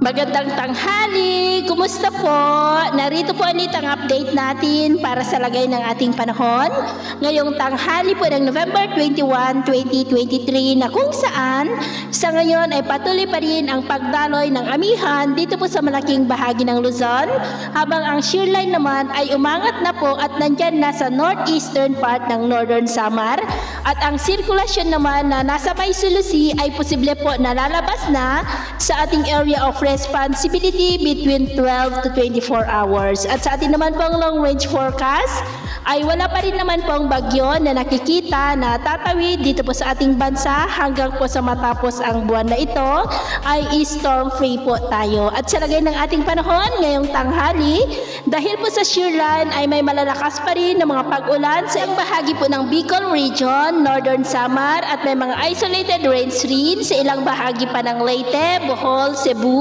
Magandang tanghali! Kumusta po? Narito po ulit ang update natin para sa lagay ng ating panahon. Ngayong tanghali po ng November 21, 2023 na kung saan sa ngayon ay patuloy pa rin ang pagdaloy ng amihan dito po sa malaking bahagi ng Luzon, habang ang shear line naman ay umangat na po at nandyan na sa northeastern part ng Northern Samar, at ang sirkulasyon naman na nasa May Sulusi ay posible po na lalabas na sa ating area of responsibility between 12 to 24 hours. At sa atin naman pong long range forecast ay wala pa rin naman pong bagyo na nakikita na tatawid dito po sa ating bansa hanggang po sa matapos ang buwan na ito ay storm free po tayo. At sa lagay ng ating panahon ngayong tanghali, dahil po sa shear line ay may malalakas pa rin na mga pag-ulan sa ilang bahagi po ng Bicol Region, Northern Samar, at may mga isolated rains rin sa ilang bahagi pa ng Leyte, Bohol, Cebu,